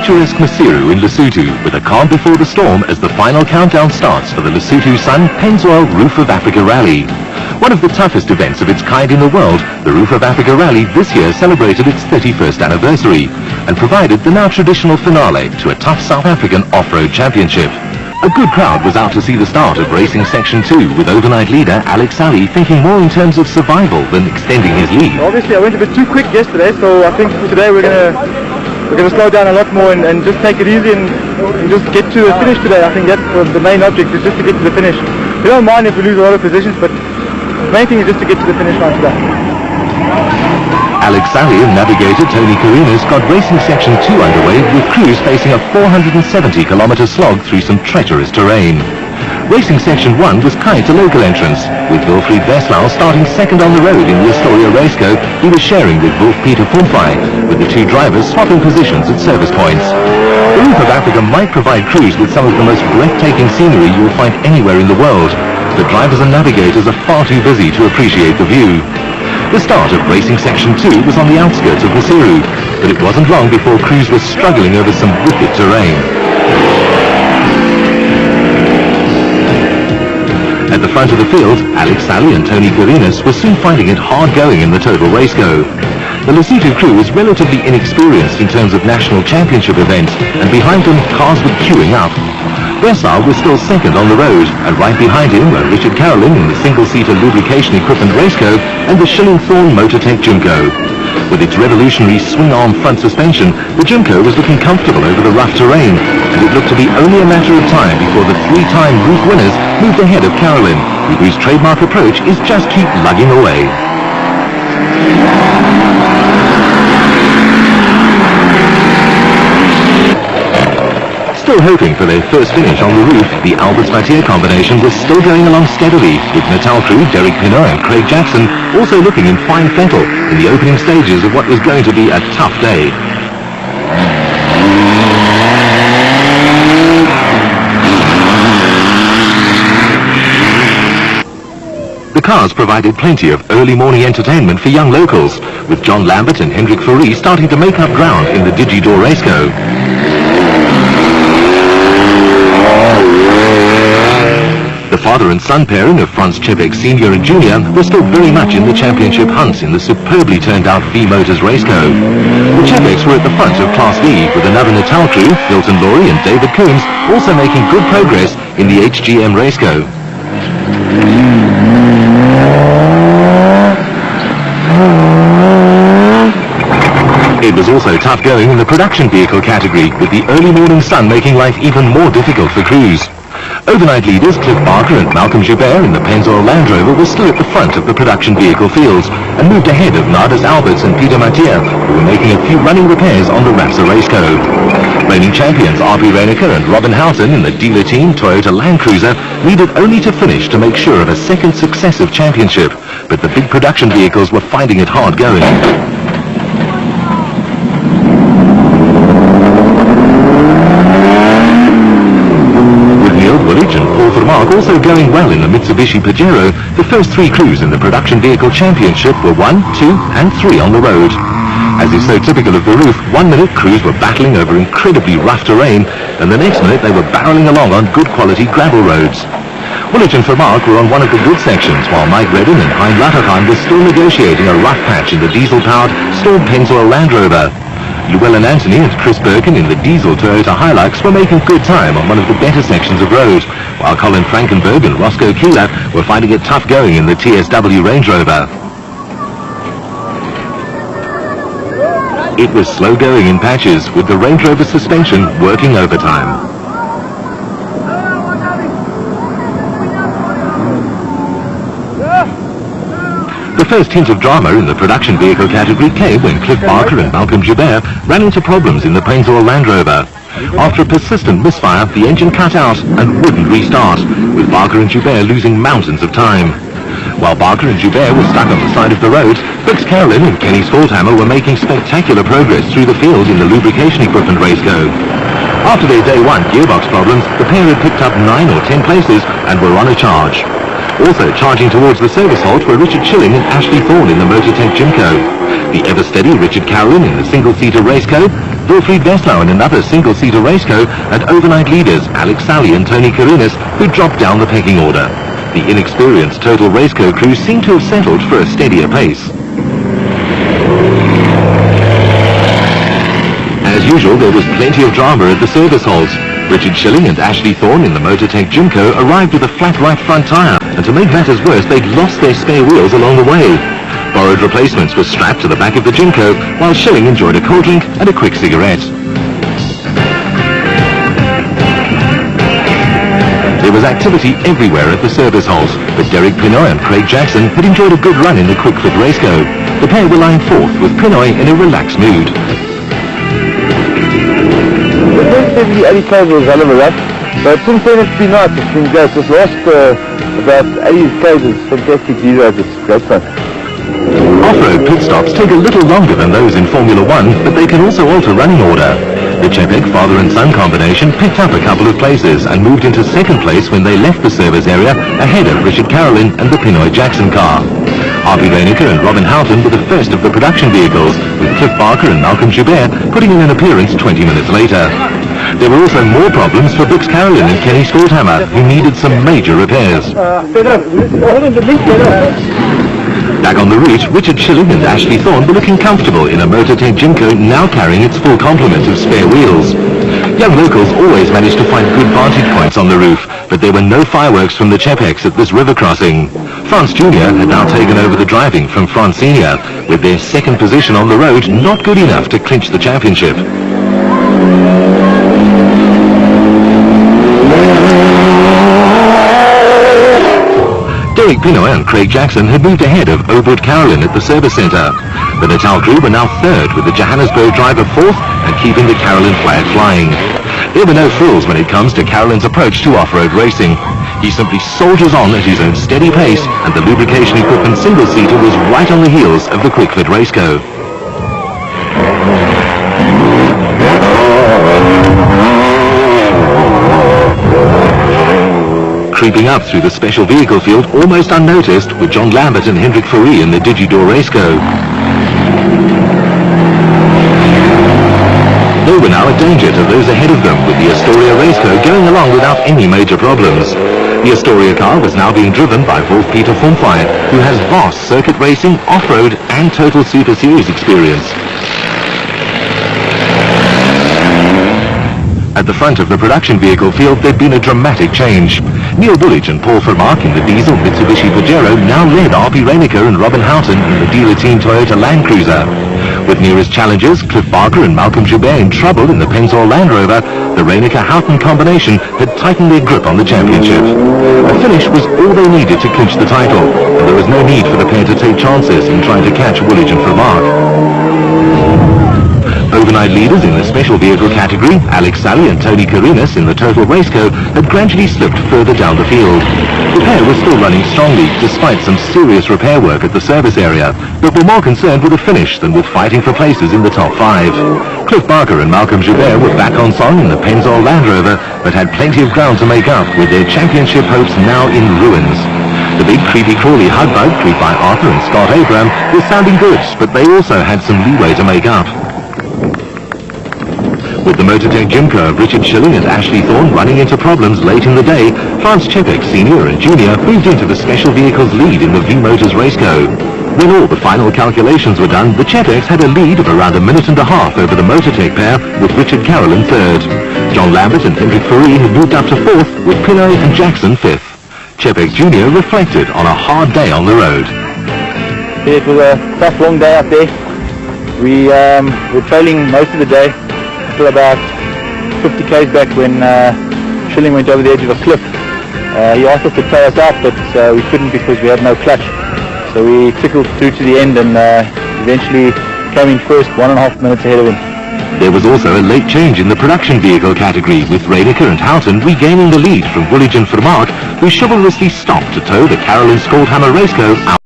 picturesque Masiru in Lesotho with a calm before the storm as the final countdown starts for the Lesotho Sun Pennzoil Roof of Africa Rally. One of the toughest events of its kind in the world, the Roof of Africa Rally this year celebrated its 31st anniversary and provided the now traditional finale to a tough South African off-road championship. A good crowd was out to see the start of Racing Section 2 with overnight leader Alex Sally thinking more in terms of survival than extending his lead. Obviously I went a bit too quick yesterday, so I think today we're going to slow down a lot more and just take it easy and just get to the finish today. I think that's the main object, is just to get to the finish. We don't mind if we lose a lot of positions, but the main thing is just to get to the finish line today. Alex Sally and navigator Tony Carinas got Racing Section 2 underway with crews facing a 470-kilometre slog through some treacherous terrain. Racing Section 1 was kind to local entrants, with Wilfried Veslau starting second on the road in the Astoria Raceco. He was sharing with Wolf-Peter Funfai, with the two drivers swapping positions at service points. The Roof of Africa might provide crews with some of the most breathtaking scenery you will find anywhere in the world, but drivers and navigators are far too busy to appreciate the view. The start of Racing Section 2 was on the outskirts of Masiru, but it wasn't long before crews were struggling over some wicked terrain. At the front of the field, Alex Sally and Tony Carinas were soon finding it hard going in the total raceco. The Lesotho crew was relatively inexperienced in terms of national championship events, and behind them cars were queuing up. Veslau was still second on the road, and right behind him were Richard Carolyn in the single-seater lubrication equipment Raceco and the Schilling-Thorn Motortech Jimco. With its revolutionary swing-arm front suspension, the Jimco was looking comfortable over the rough terrain, and it looked to be only a matter of time before the three-time Roof winners moved ahead of Carolyn, whose trademark approach is just keep lugging away. Still hoping for their first finish on the roof, the Alberts-Matier combination was still going along steadily, with Natal crew Derek Pinot and Craig Jackson also looking in fine fettle in the opening stages of what was going to be a tough day. The cars provided plenty of early morning entertainment for young locals, with John Lambert and Hendrik Fourie starting to make up ground in the Digidor Raceco. The father and son pairing of Franz Czepek Sr. and Jr. were still very much in the championship hunts in the superbly turned out V-Motors Raceco. The Czepeks were at the front of Class V, with another Natal crew, Hilton Laurie and David Coombs, also making good progress in the HGM Raceco. It was also tough going in the production vehicle category, with the early morning sun making life even more difficult for crews. Overnight leaders Cliff Barker and Malcolm Joubert in the Pennzoil Land Rover were still at the front of the production vehicle fields and moved ahead of Nardus Alberts and Peter Matier, who were making a few running repairs on the Rapsa Raceco. Reigning champions R.P. Reinecker and Robin Houghton in the dealer team Toyota Land Cruiser needed only to finish to make sure of a second successive championship, but the big production vehicles were finding it hard going. And Paul Vermaak also going well in the Mitsubishi Pajero, the first three crews in the production vehicle championship were 1, 2 and 3 on the road. As is so typical of the Roof, 1 minute crews were battling over incredibly rough terrain, and the next minute they were barreling along on good quality gravel roads. Woolwich and Vermaak were on one of the good sections, while Mike Redden and Hein Latterhan were still negotiating a rough patch in the diesel-powered Storm Pennzoil Land Rover. Llewellyn Anthony and Chris Birkin in the diesel Toyota Hilux were making good time on one of the better sections of road, while Colin Frankenberg and Roscoe Keeler were finding it tough going in the TSW Range Rover. It was slow going in patches, with the Range Rover suspension working overtime. The first hint of drama in the production vehicle category came when Cliff Barker and Malcolm Joubert ran into problems in the Pennzoil Land Rover. After a persistent misfire, the engine cut out and wouldn't restart, with Barker and Joubert losing mountains of time. While Barker and Joubert were stuck on the side of the road, Brooks Carolyn and Kenny Skolthammer were making spectacular progress through the field in the lubrication equipment Raceco. After their day one gearbox problems, the pair had picked up 9 or 10 places and were on a charge. Also charging towards the service halt were Richard Schilling and Ashley Thorne in the Motortech Jimco, the ever-steady Richard Carolyn in the single-seater Raceco, Wilfried Veslau in another single-seater raceco, and overnight leaders Alex Sally and Tony Karinas, who dropped down the pecking order. The inexperienced Total Raceco crew seemed to have settled for a steadier pace. As usual, there was plenty of drama at the service halls. Richard Schilling and Ashley Thorne in the Motortech Jimco arrived with a flat right front tyre, and to make matters worse, they'd lost their spare wheels along the way. Borrowed replacements were strapped to the back of the Jimco, while Schilling enjoyed a cold drink and a quick cigarette. There was activity everywhere at the service halls, but Derek Pinoy and Craig Jackson had enjoyed a good run in the quick fit raceco. The pair were lying fourth, with Pinoy in a relaxed mood. The first 70, 80 k's was a hell of a lap, but since then it's been nice, it's been great. This last about 80 k's is fantastic. These are just great fun. Off-road pit stops take a little longer than those in Formula 1, but they can also alter running order. The Chepek father and son combination picked up a couple of places and moved into second place when they left the service area, ahead of Richard Carolyn and the Pinoy Jackson car. Harvey Reinecker and Robin Houghton were the first of the production vehicles, with Cliff Barker and Malcolm Joubert putting in an appearance 20 minutes later. There were also more problems for Bix Carolyn and Kenny Skolthammer, who needed some major repairs. Back on the route, Richard Schilling and Ashley Thorne were looking comfortable in a Motortech Jimco now carrying its full complement of spare wheels. Young locals always managed to find good vantage points on the roof, but there were no fireworks from the Chepeks at this river crossing. France Junior had now taken over the driving from France Senior, with their second position on the road not good enough to clinch the championship. Derek Pinoy and Craig Jackson had moved ahead of Obud Carolyn at the service centre. The Natal crew were now third, with the Johannesburg driver fourth and keeping the Carolyn flag flying. There were no frills when it comes to Carolyn's approach to off-road racing. He simply soldiers on at his own steady pace, and the lubrication equipment single-seater was right on the heels of the quick fit raceco. Creeping up through the special vehicle field almost unnoticed were John Lambert and Hendrik Fourie in the Digidor raceco. They were now a danger to those ahead of them, with the Astoria raceco going along without any major problems. The Astoria car was now being driven by Wolf-Peter Fumfire, who has vast circuit racing, off-road and total Super Series experience. At the front of the production vehicle field, there'd been a dramatic change. Neil Woolwich and Paul Vermaak in the diesel Mitsubishi Pajero now led R.P. Reinecker and Robin Houghton in the dealer team Toyota Land Cruiser. With nearest challengers, Cliff Barker and Malcolm Joubert in trouble in the Pennzoil Land Rover, the Reinecker-Houghton combination had tightened their grip on the championship. A finish was all they needed to clinch the title, and there was no need for the pair to take chances in trying to catch Woolwich and Vermaak. Overnight leaders in the special vehicle category, Alex Sally and Tony Karinas in the Total Raceco, had gradually slipped further down the field. The pair were still running strongly, despite some serious repair work at the service area, but were more concerned with the finish than with fighting for places in the top five. Cliff Barker and Malcolm Joubert were back on song in the Pennzoil Land Rover, but had plenty of ground to make up, with their championship hopes now in ruins. The big creepy-crawly hugbug, creeped by Arthur and Scott Abraham, was sounding good, but they also had some leeway to make up. With the Motortech Jimco of Richard Schilling and Ashley Thorne running into problems late in the day, Franz Chepek Senior and Junior moved into the special vehicles lead in the V-Motors raceco. When all the final calculations were done, the Chepeks had a lead of around a minute and a half over the Motortech pair, with Richard Carolyn third. John Lambert and Hendrik Fourie had moved up to fourth, with Pinoy and Jackson fifth. Chepek Junior reflected on a hard day on the road. It was a tough, long day up there. We were trailing most of the day, until about 50 k's back when Schilling went over the edge of a cliff. He asked us to play us out, but we couldn't because we had no clutch. So we tickled through to the end and eventually came in first, 1.5 minutes ahead of him. There was also a late change in the production vehicle category, with Reinecker and Houghton regaining the lead from Woolwich and Vermaak, who chivalrously stopped to tow the Carolyn Skolthammer raceco out.